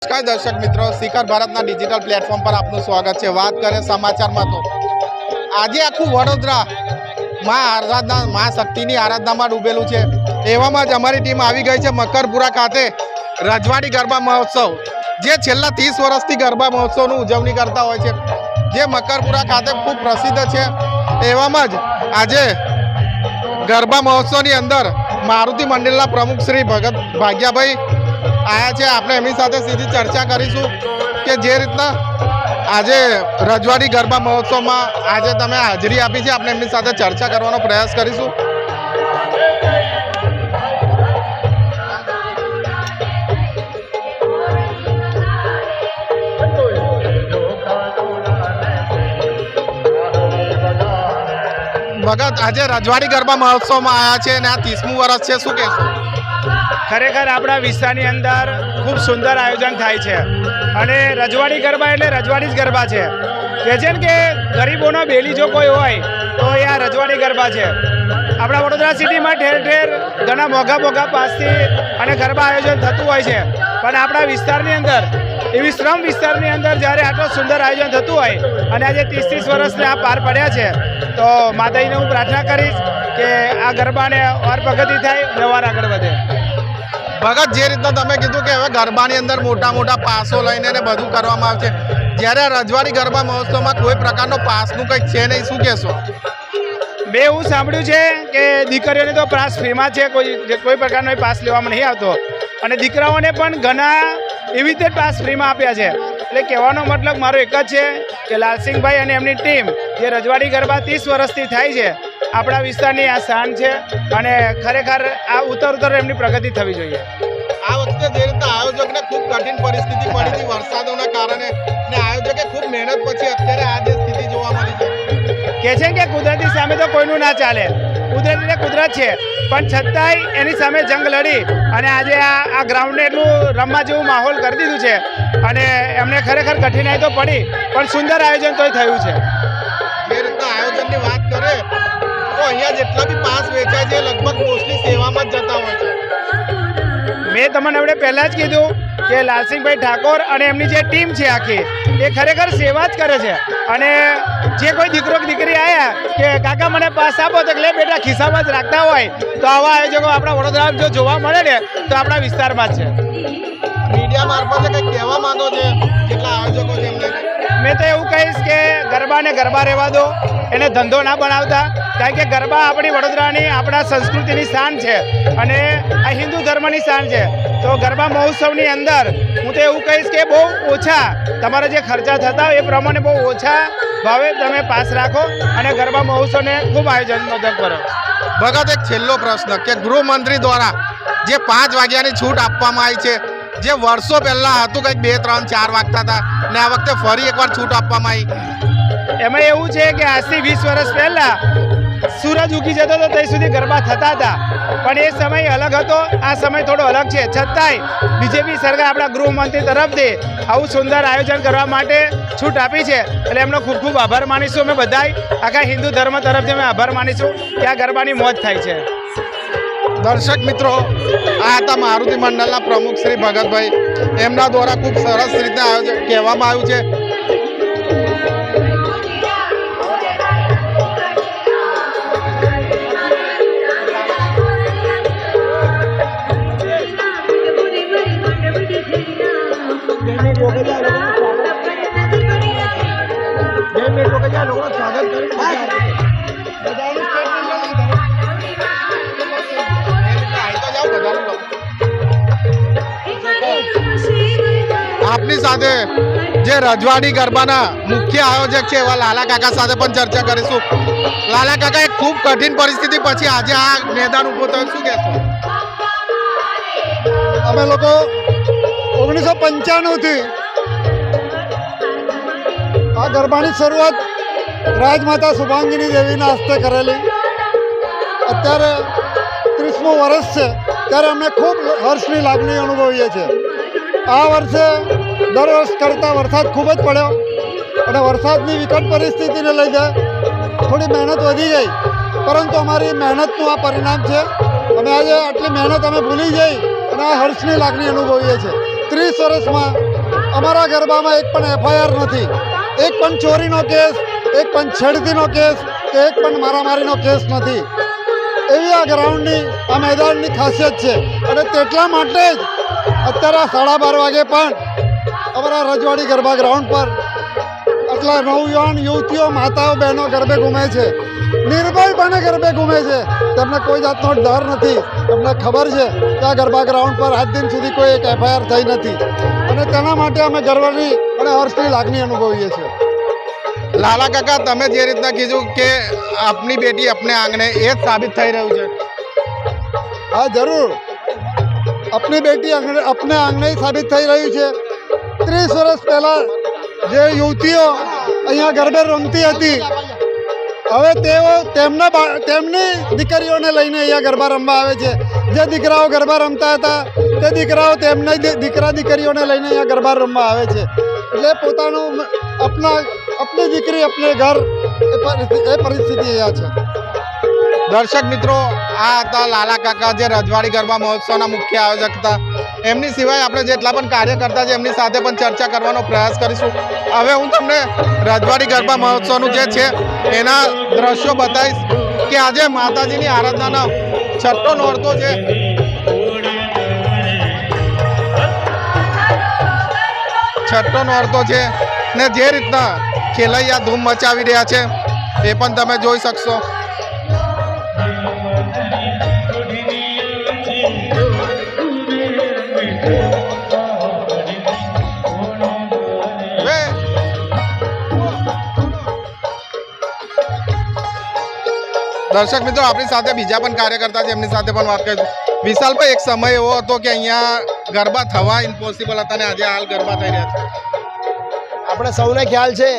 नमस्कार दर्शक मित्रों, शिखर भारतना डिजिटल प्लेटफॉर्म पर आपનું સ્વાગત છે। વાત કરીએ સમાચારમાં તો આજે આખું વડોદરા માં આરાધના માં શક્તિની આરાધનામાં ડૂબેલું છે। એવામાં જ અમારી ટીમ આવી ગઈ છે મકરપુરા ખાતે રજવાડી ગરબા મહોત્સવ, જે છેલ્લા 30 વર્ષથી ગરબા મહોત્સવની ઉજવણી કરતા હોય છે, જે મકરપુરા ખાતે ખૂબ પ્રસિદ્ધ છે। એવામાં જ આજે ગરબા મહોત્સવની અંદર મારુતિ મંડળના પ્રમુખ શ્રી ભગત ભાગ્યાભાઈ आया है। आपने एमनी साथे सीधी चर्चा करीशू कि जे रीतना आज रजवाड़ी गरबा महोत्सव में आज तमे हाजरी आपी है, आपने एमनी साथे चर्चा करवानो प्रयास करीशू। भगत आज रजवाड़ी गरबा महोत्सव में आया है, 30मुं वर्ष है, शू कहेशो? खरेखर अपना विस्तारनी अंदर खूब सुंदर आयोजन थाय छे अने रजवाड़ी गरबा एटले रजवाड़ी ज गरबा छे। कहे छे के गरीबोनो बेली जो कोई होय तो आ रजवाड़ी गरबा छे। अपना वडोदरा सिटी में ठेर ठेर घणा मोघा मोघा पासथी अने गरबा आयोजन थतुं होय छे, पण आपणा विस्तारनी अंदर एवी श्रम विस्तारनी अंदर ज्यारे आटलो सुंदर आयोजन थतुं होय अने आज 30 वर्षने आ पार पड्या छे, तो माताजीने हूँ प्रार्थना करीश के आ गरबाने और प्रगति थाय ने और आगळ वधे। भगत जे रीतना तमे कीधुं के हवे गरबानी अंदर मोटा मोटा पासो लईने ने बधुं करवामां आवे छे, ज्यारे रजवाड़ी गरबा महोत्सवमां कोई प्रकारनो पासनुं कंईक छे नहीं, शुं कहेशो? मैं एवं सांभळ्युं छे के दीकरीओने तो पास फ्रीमां छे, कोई प्रकारनो पास लेवामां नहीं आवतो अने दीकराओने पण घणा एवी रीते पास फ्रीमां आप्या छे। એટલે કહેવાનો મતલબ મારો એક જ છે કે લાલસિંહભાઈ અને એમની ટીમ જે રજવાડી ગરબા 30 વર્ષથી થાય છે, આપણા વિસ્તારની આ શાન છે અને ખરેખર આ ઉત્તર એમની પ્રગતિ થવી જોઈએ। આ વખતે જે રીતે આયોજકને ખૂબ કઠિન પરિસ્થિતિ પડી હતી વરસાદોના કારણે, ને આયોજકે ખૂબ મહેનત પછી અત્યારે આ જે સ્થિતિ જોવા મળી છે। કહે છે કે કુદરતી સામે તો કોઈનું ના ચાલે, કુદરત એટલે કુદરત છે, પણ છતાંય એની સામે જંગ લડી અને આજે આ ગ્રાઉન્ડને એટલું રમવા જેવું માહોલ કરી દીધું છે અને એમને ખરેખર કઠિનાઈ તો પડી પણ સુંદર આયોજન તોય થયું છે। જે રીતના આયોજનની વાત કરે તો અહીંયા જેટલા બી પાસ વેચાય છે લગભગ મોસ્ટલી સેવામાં જ જતા હોય છે। મેં તમને આપણે પહેલાં જ કીધું કે લાલસિંહભાઈ ઠાકોર અને એમની જે ટીમ છે આખી એ ખરેખર સેવા જ કરે છે અને જે કોઈ દીકરો કે દીકરી આવ્યા કે કાકા મને પાસ આપો તો લે બેટા ખિસ્સામાં જ રાખતા હોય, તો આવા આયોજકો આપણા વડોદરામાં જો જોવા મળે ને તો આપણા વિસ્તારમાં જ છે। મીડિયા મારફતે કંઈક કહેવા માંગો છે કેટલા આયોજકો છે એમને? मैं तो એવું કહીશ કે ગરબા ને ગરબા રહેવા દો, એને ધંધો ના બનાવતા, કારણ કે ગરબા આપણી વડોદરાની આપણા સંસ્કૃતિની શાન છે અને આ હિન્દુ ધર્મની શાન છે। તો ગરબા મહોત્સવની અંદર હું તો એવું કહીશ કે બહુ ઓછા તમારા જે ખર્ચા થતા હોય એ પ્રમાણે બહુ ઓછા ભાવે તમે પાસ રાખો અને ગરબા મહોત્સવને ખૂબ આયોજન મદદ કરો। ભગત એક છેલ્લો પ્રશ્ન કે ગૃહમંત્રી દ્વારા જે 5 વાગ્યાની છૂટ આપવામાં આવી છે, જે વર્ષો પહેલા હતું કંઈક 2, 3, 4 વાગતા હતા ને આ વખતે ફરી એકવાર છૂટ આપવામાં આવી, એમાં એવું છે કે આજથી 20 વર્ષ પહેલા સૂરજ ઉગી જતો હતો ત્યાં સુધી ગરબા થતા હતા, પણ એ સમય અલગ હતો, આ સમય થોડો અલગ છે। છતાંય બીજેપી સરકાર આપણા ગૃહમંત્રી તરફથી આવું સુંદર આયોજન કરવા માટે છૂટ આપી છે, એટલે એમનો ખૂબ ખૂબ આભાર માનીશું। અમે બધાય આખા હિન્દુ ધર્મ તરફથી અમે આભાર માનીશું કે આ ગરબાની મોજ થાય છે। दर्शक मित्रों, आ था मारुति मंडलना प्रमुख श्री भगतभाई, एमना द्वारा खूब सरस रीते आयोजन कहेवामां आव्युं छे। આપની સાથે જે રજવાડી ગરબાના મુખ્ય આયોજક છે એવા લાલા કાકા સાથે પણ ચર્ચા કરીશું। લાલા કાકા, એક ખૂબ કઠિન પરિસ્થિતિ પછી આજે આ મેદાન ઊભું થયું, શું કહેશો? અમે લોકો 1995 થી આ ગરબાની શરૂઆત રાજમાતા શુભાંગીની દેવીના હસ્તે કરેલી, અત્યારે 30મું વર્ષ છે, ત્યારે અમે ખૂબ હર્ષની લાગણી અનુભવીએ છીએ। આ વર્ષે દર વર્ષ કરતાં વરસાદ ખૂબ જ પડ્યો અને વરસાદની વિકટ પરિસ્થિતિને લઈને થોડી મહેનત વધી ગઈ, પરંતુ અમારી મહેનતનું આ પરિણામ છે। અમે આજે આટલી મહેનત અમે ભૂલી જઈ અને આ હર્ષની લાગણી અનુભવીએ છીએ। 30 વર્ષમાં અમારા ગરબામાં એક પણ એફઆઈઆર નથી, એક પણ ચોરીનો કેસ, એક પણ છેડતીનો કેસ કે એક પણ મારામારીનો કેસ નથી. એવી આ ગ્રાઉન્ડની, આ મેદાનની ખાસિયત છે. અને તેટલા માટે જ અત્યારે 12:30 વાગે પણ અમારા રજવાડી ગરબા ગ્રાઉન્ડ પર આટલા નવયુવાન યુવતીઓ, માતાઓ, બહેનો ગરબે ઘૂમે છે, નિર્ભયપણે ગરબે ઘૂમે છે. તેમને કોઈ જાતનો ડર નથી. તમને ખબર છે કે આ ગરબા ગ્રાઉન્ડ પર આજ દિન સુધી કોઈ એક એફઆઈઆર થઈ નથી. અને તેના માટે અમે ગર્વની અને હર્ષની લાગણી અનુભવીએ છીએ. લાલા કાકા, તમે જે રીતના કીધું કે આપની બેટી અપને આંગણે, એ જ સાબિત થઈ રહ્યું છે. હા, જરૂર. આપની બેટી અપને આંગણે સાબિત થઈ રહ્યું છે. 30 વર્ષ પહેલાં જે યુવતીઓ અહીંયા ગરબે રમતી હતી, હવે તેઓ તેમની દીકરીઓને લઈને અહીંયા ગરબા રમવા આવે છે. જે દીકરાઓ ગરબા રમતા હતા તે દીકરાઓ તેમની દીકરા દીકરીઓને લઈને અહીંયા ગરબા રમવા આવે છે. એટલે પોતાનું अपनी દીકરી अपने ઘર, એ પરિસ્થિતિ અહીંયા છે. દર્શક મિત્રો, આ હતા લાલા કાકા, જે રજવાડી ગરબા મહોત્સવના મુખ્ય આયોજક હતા. એમની સિવાય આપણે જેટલા પણ કાર્યકર્તા છે એમની સાથે પણ ચર્ચા કરવાનો પ્રયાસ કરીશું. હવે હું તમને રજવાડી ગરબા મહોત્સવનું જે છે એના દ્રશ્યો બતાવીશ કે આજે માતાજીની આરાધનાનો છઠ્ઠો નોરતો છે. છઠ્ઠો નોરતો છે ને જે રીતના ખેલૈયા ધૂમ મચાવી રહ્યા છે એ પણ તમે જોઈ શકશો. દર્શક મિત્રો, આપણી સાથે બીજા પણ કાર્યકર્તા છે, એમની સાથે પણ વાત કરીશું. વિશાલભાઈ, એક સમય એવો હતો કે અહીંયા ગરબા થવા ઇમ્પોસિબલ હતા ને આજે હાલ ગરબા થઈ રહ્યા છે. આપણે સૌને ખ્યાલ છે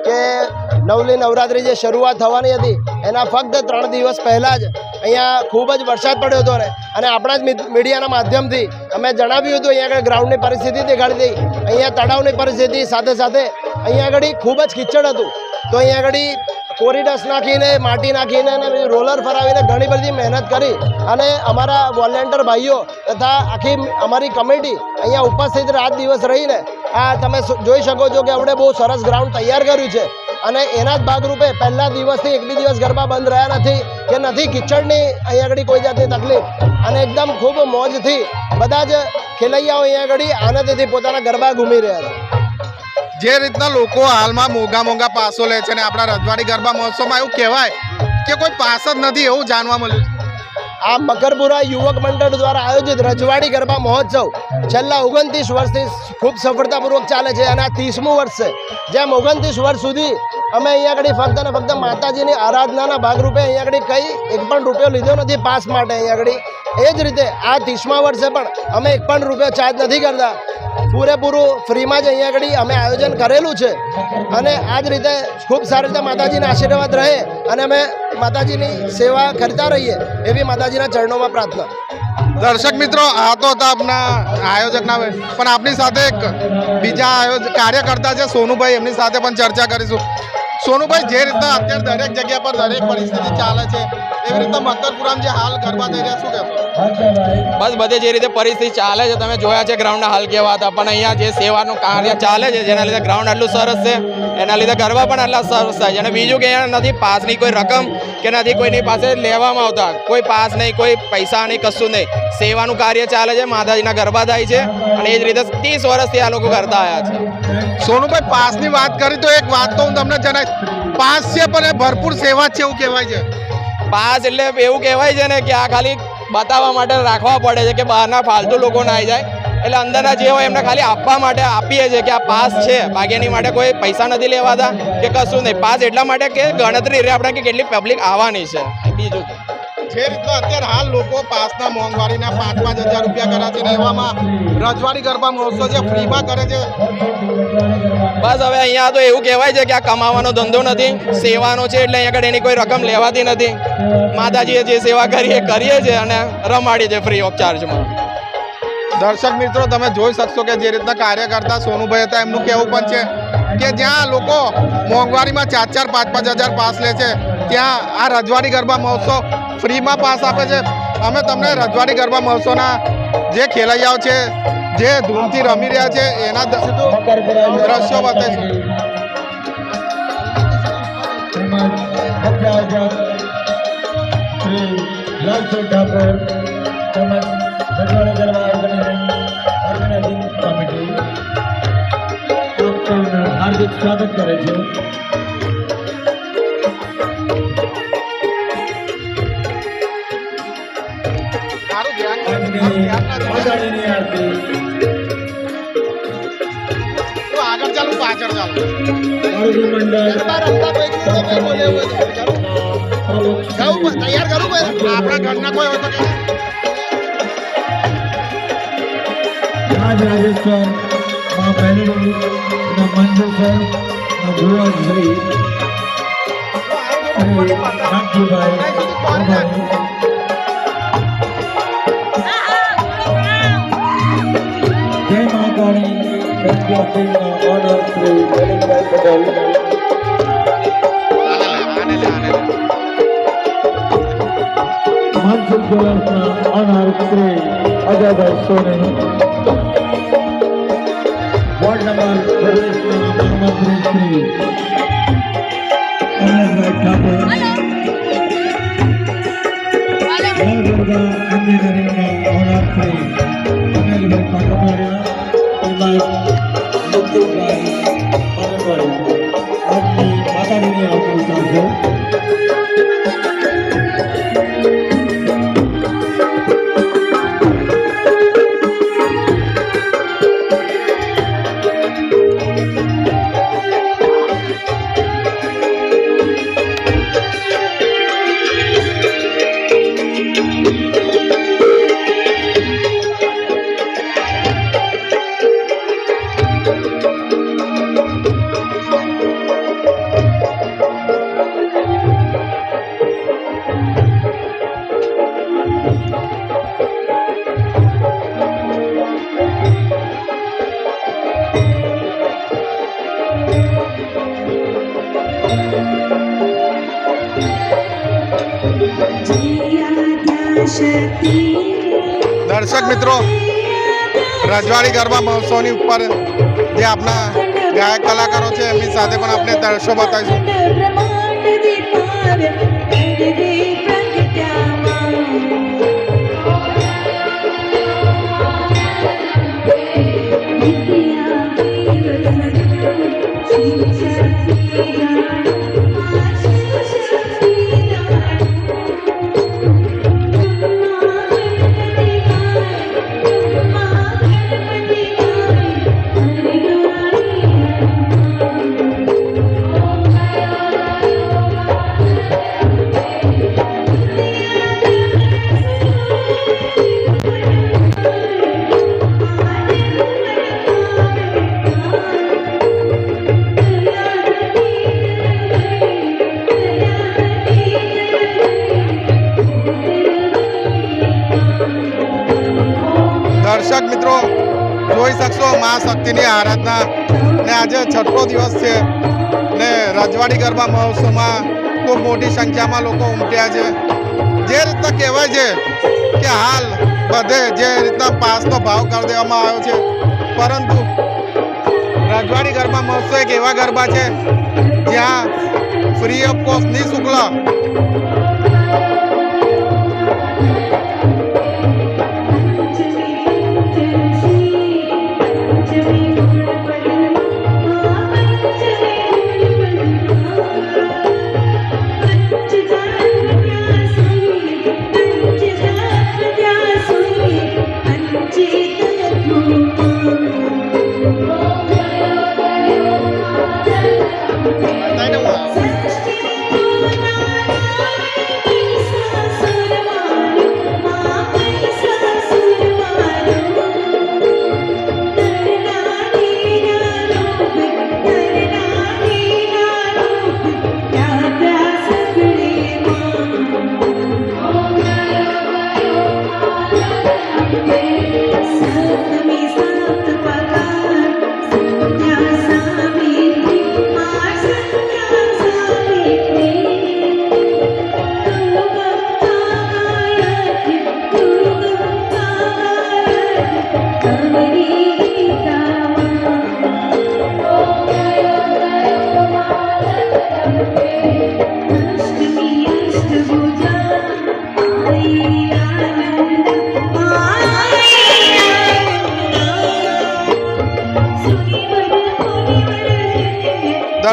કે નવલી નવરાત્રિ જે શરૂઆત થવાની હતી એના ફક્ત 3 દિવસ પહેલાં જ અહીંયા ખૂબ જ વરસાદ પડ્યો હતો અને આપણા જ મીડિયાના માધ્યમથી અમે જણાવ્યું હતું અહીંયા આગળ ગ્રાઉન્ડની પરિસ્થિતિ દેખાડી હતી. અહીંયા તળાવની પરિસ્થિતિ સાથે સાથે અહીંયા આગળ ખૂબ જ કિચડ હતું. તો અહીંયા આગળ કોરિડોર્સ નાખીને, માટી નાખીને અને રોલર ફરાવીને ઘણી બધી મહેનત કરી અને અમારા વોલેન્ટિયર ભાઈઓ તથા આખી અમારી કમિટી અહીંયા ઉપસ્થિત રાત દિવસ રહીને આ તમે જોઈ શકો છો કે આપણે બહુ સરસ ગ્રાઉન્ડ તૈયાર કર્યું છે. અને એના જ ભાગરૂપે પહેલા દિવસથી એક બી દિવસ ગરબા બંધ રહ્યા નથી કે નથી કિચડની અહીંયા આગળ કોઈ જાતની તકલીફ. અને એકદમ ખૂબ મોજથી બધા જ ખેલૈયાઓ અહીંયા આગળ આનંદથી પોતાના ગરબા ઘૂમી રહ્યા છે. જે રીતના લોકો હાલમાં મોંઘા પાસો લે છે ને આપણા રજવાડી ગરબા મહોત્સવમાં એવું કહેવાય કે કોઈ પાસ જ નથી, એવું જાણવા મળ્યું છે. આ મકરપુરા યુવક મંડળ દ્વારા આયોજિત રજવાડી ગરબા મહોત્સવ છેલ્લા 29 વર્ષથી ખૂબ સફળતાપૂર્વક ચાલે છે અને આ 30મું વર્ષ છે. જેમ 29 વર્ષ સુધી અમે અહીંયા આગળ ફક્ત અને ફક્ત માતાજીની આરાધનાના ભાગરૂપે અહીંયા આગળ કંઈ એક પણ રૂપિયો લીધો નથી પાસ માટે અહીંયા આગળ. એ જ રીતે આ 30મા વર્ષે પણ અમે એક પણ રૂપિયો ચાર્જ નથી કરતા. પૂરેપૂરું ફ્રીમાં જ અહીંયા આગળ અમે આયોજન કરેલું છે. અને આ જ રીતે ખૂબ સારી રીતે માતાજીના આશીર્વાદ રહે અને અમે માતાજીની સેવા કરતા રહીએ એવી માતાજીના ચરણોમાં પ્રાર્થના. દર્શક મિત્રો, આ તો હતા આપણા આયોજકના, પણ આપણી સાથે એક બીજા કાર્યકર્તા છે સોનુભાઈ, એમની સાથે પણ ચર્ચા કરીશું. સોનુભાઈ, જે રીતના અત્યારે દરેક જગ્યા પર દરેક પરિસ્થિતિ ચાલે છે એવી રીતના મકરપુરામાં જે હાલ ગરબા થઈ રહ્યા, શું કહેશો? બસ બધે જે રીતે પરિસ્થિતિ ચાલે છે તમે જોયા છે ગ્રાઉન્ડના હાલ કેવા હતા, પણ અહીંયા જે સેવાનું કાર્ય ચાલે છે જેના લીધે ગ્રાઉન્ડ આટલું સરસ છે, એના લીધે ગરબા પણ આટલા સરસ થાય છે. અને બીજું કે અહીંયા નથી પાસની કોઈ રકમ કે નથી કોઈની પાસે લેવામાં આવતા, કોઈ પાસ નહીં, કોઈ પૈસા નહીં, કશું નહીં. સેવાનું કાર્ય ચાલે છે, માતાજીના ગરબા થાય છે અને એ જ રીતે 30 વર્ષથી આ લોકો કરતા આવ્યા છે. સોનુભાઈ, પાસની વાત કરી તો એક વાત તો હું તમને જણાવીશ, પાસ છે પણ એ ભરપૂર સેવા છે એવું કહેવાય છે. પાસ એટલે એવું કહેવાય છે ને કે આ ખાલી બતાવવા માટે રાખવા પડે છે કે બહારના ફાલતુ લોકો ના આવી જાય, એટલે અંદરના જે હોય એમને ખાલી આપવા માટે આપીએ છીએ કે આ પાસ છે, બાકી એની માટે કોઈ પૈસા નથી લેવાતા કે કશું નહીં. પાસ એટલા માટે કે ગણતરી રહે આપણે કે કેટલી પબ્લિક આવવાની છે. બીજું જે રીતના અત્યારે હાલ લોકો પાસના મોંઘવારીના 5-5 હજાર રૂપિયા કર્યા છે ને એવામાં રજવાડી ગરબા મહોત્સવ જે ફ્રીમાં કરે છે. બસ હવે અહીંયા તો એવું કહેવાય છે કે આ કમાવાનો ધંધો નથી, સેવાનો છે, એટલે અહીંયા આગળ એની કોઈ રકમ લેવાતી નથી. માતાજીએ જે સેવા કરીએ છીએ અને રમાડીએ છીએ ફ્રી ઓફ ચાર્જમાં. દર્શક મિત્રો, તમે જોઈ શકશો કે જે રીતના કાર્યકર્તા સોનુભાઈ હતા એમનું કહેવું પણ છે કે જ્યાં લોકો મોંઘવારીમાં 4-4, 5-5 હજાર પાસ લે છે ત્યાં આ રજવાડી ગરબા મહોત્સવ ફ્રીમાં પાસ આપે છે. અમે તમને રજવાડી ગરબા મહોત્સવના જે ખેલૈયાઓ છે જે ધૂમથી રમી રહ્યા છે એના દ્રશ્યો બતાવીશું. હાર્દિક સ્વાગત કરે છે. મારું ધ્યાન માતાજીની આરતી તો આગળ ચાલુ પાછળ ચાલુ. આરતી મંડળ તૈયાર કરું ભાઈ આપણા ઘરના કોઈ હોય તો કે રાજ રાજેશ્વર માં પહેલી ના મંજુસર ના ભુવનશ્રી અને રામજીભાઈ પ્રભારી જય મહાકાળી સંખ્યાના ઓનર શ્રી લલિતભાઈ પટેલ માનસિક જ્વેલર્સના ઓનર શ્રી અજયભાઈ સોની વોર્ડ નંબર 26 ના મહામંત્રી શ્રી અમરભાઈ ઠાકોર નવદુર્ગા એન્જિનિયરિંગના ઓનર શ્રી અનિલભાઈ પાટોડિયા તેમજ મુક્તિભાઈ પાટોડિયા આજની માતાજીની આવતી સાથે દર્શક મિત્રો, રજવાડી ગરબા મહોત્સવની ઉપર જે આપણા ગાયક કલાકારો છે એમની સાથે પણ આપણે દર્શો બતાવીશું. દર્શક મિત્રો, જોઈ શકશો મા શક્તિની આરાધના ને આજે છઠ્ઠો દિવસ છે ને રજવાડી ગરબા મહોત્સવમાં ખૂબ મોટી સંખ્યામાં લોકો ઉમટ્યા છે. જે રીતના કહેવાય છે કે હાલ બધે જે રીતના પાસનો ભાવ કરી દેવામાં આવ્યો છે, પરંતુ રજવાડી ગરબા મહોત્સવ એક એવા ગરબા છે જ્યાં ફ્રી ઓફ કોસ્ટ નિઃશુલ્ક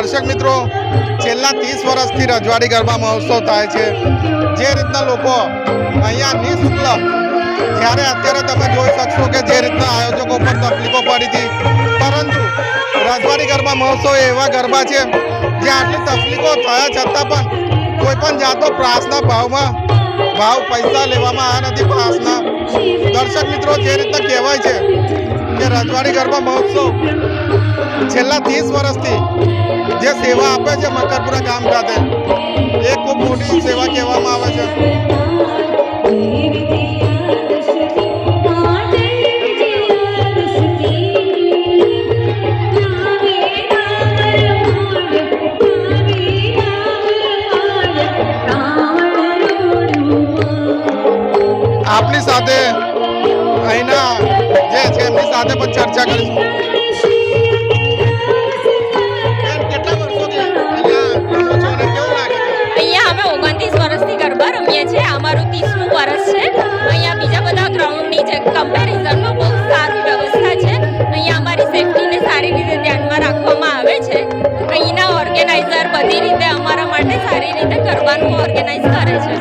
દર્શક મિત્રો, છેલ્લા 30 વર્ષથી રજવાડી ગરબા મહોત્સવ થાય છે. જે રીતના લોકો અહીંયા નિઃશુલ્ક, જ્યારે અત્યારે તમે જોઈ શકશો કે જે રીતના આયોજકો પર તકલીફો પડી હતી, પરંતુ રજવાડી ગરબા મહોત્સવ એવા ગરબા છે જ્યાં આટલી તકલીફો થયા છતાં પણ કોઈ પણ જાતનો પ્રાસના ભાવ પૈસા લેવામાં આવ્યા નથી. પ્રાસના દર્શક મિત્રો, જે રીતના કહેવાય છે કે રજવાડી ગરબા મહોત્સવ છેલ્લા 30 વર્ષથી જે સેવા આપે છે મકરપુરા ગામ ખાતે, એ ખૂબ મોટી સેવા કહેવામાં આવે છે. આપની સાથે અહીંના જે છે એમની સાથે પણ ચર્ચા કરીશું. બેન, કેટલા વર્ષોથી અહીંયા રમો છો અને કેવું લાગે છે? અહીંયા અમે 29 વર્ષથી ગરબા રમીએ છીએ. અમારું 30મું વર્ષ છે. અહીંયા બીજા બધા ગ્રાઉન્ડની જે કમ્પેરિઝનમાં બહુ સારી વ્યવસ્થા છે. અહીંયા અમારી સેફટીને સારી રીતે ધ્યાનમાં રાખવામાં આવે છે. અહીંના ઓર્ગેનાઇઝર બધી રીતે અમારા માટે સારી રીતે ગરબાનું ઓર્ગેનાઇઝ કરે છે.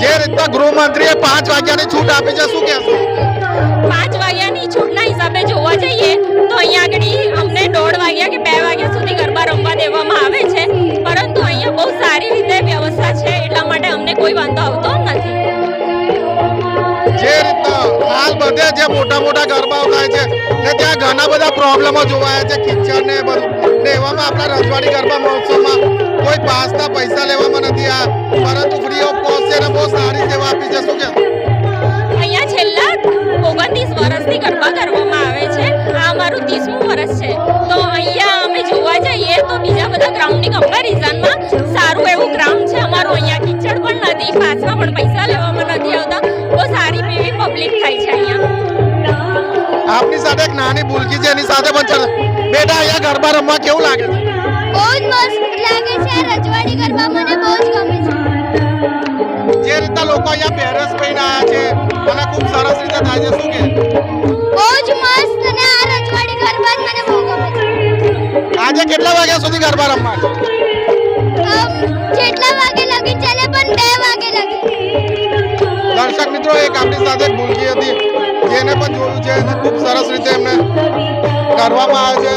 જે રીતના ગૃહમંત્રીએ 5 વાગ્યાની છૂટ આપી છે, શું કહેશો? 5 વાગ્યાની છૂટના હિસાબે જોવા જઈએ તો અહીંયા આગળ અમને 1:30 વાગ્યા કે 2 વાગ્યા સુધી ગરબા રમવા દેવામાં આવે છે. પરંતુ અહીંયા બહુ સારી રીતે વ્યવસ્થા છે, એટલા માટે અમને કોઈ વાંધો આવતો નથી. જે રીતના હાલ બધે જે મોટા ગરબાઓ થાય છે ને ત્યાં ઘણા બધા પ્રોબ્લેમો જોવાયા છે, કિચડ ને બધું, ને એવામાં આપણા રજવાડી ગરબા મહોત્સવમાં કોઈ પાસના પૈસા લેવામાં નથી આ, પરંતુ ફ્રી ઓફ કોસ્ટ છે ને બહુ સારી સેવા આપી છે. શું કે અહીંયા છેલ્લા 29 વર્ષથી ગરબા કરવામાં આવે છે. આ અમારું 30મું વર્ષ છે. તો અહીંયા અમે જોવા જઈએ તો બીજા બધા ગ્રાઉન્ડની કમ્પેરિઝનમાં સારું એવું ગ્રાઉન્ડ છે અમારું. અહીંયા કિચડ પણ નથી, પાસના પણ પૈસા લેવામાં નથી આવતા. બહુ સારી પીવી પબ્લિક થાય છે અહીંયા. આપની સાથે એક નાની ભૂલકી છે, એની સાથે પણ ચાલો. બેટા, અહીંયા ગરબા રમવા કેવું લાગે છે? બહુ જ મસ્ત લાગે છે. રજવાડી ગરબા મને બહુ જ ગમે છે. જે રીતના લોકો અહીંયા પેરસ પહેરીને આવ્યા છે અને ખૂબ સરસ રીતે થાય છે, શું કે બહુ જ મસ્ત, અને આ રજવાડી ગરબા જ મને બહુ ગમે છે. આજે કેટલા વાગ્યા સુધી ગરબા રમવા છે? જેટલા વાગે લગી ચાલે, પણ 2 વાગે લગી. દર્શક મિત્રો, એક આપણી સાથે એક ભૂલકી હતી, જેને પણ જોયું છે અને ખૂબ સરસ રીતે એમને કરવામાં આવે છે.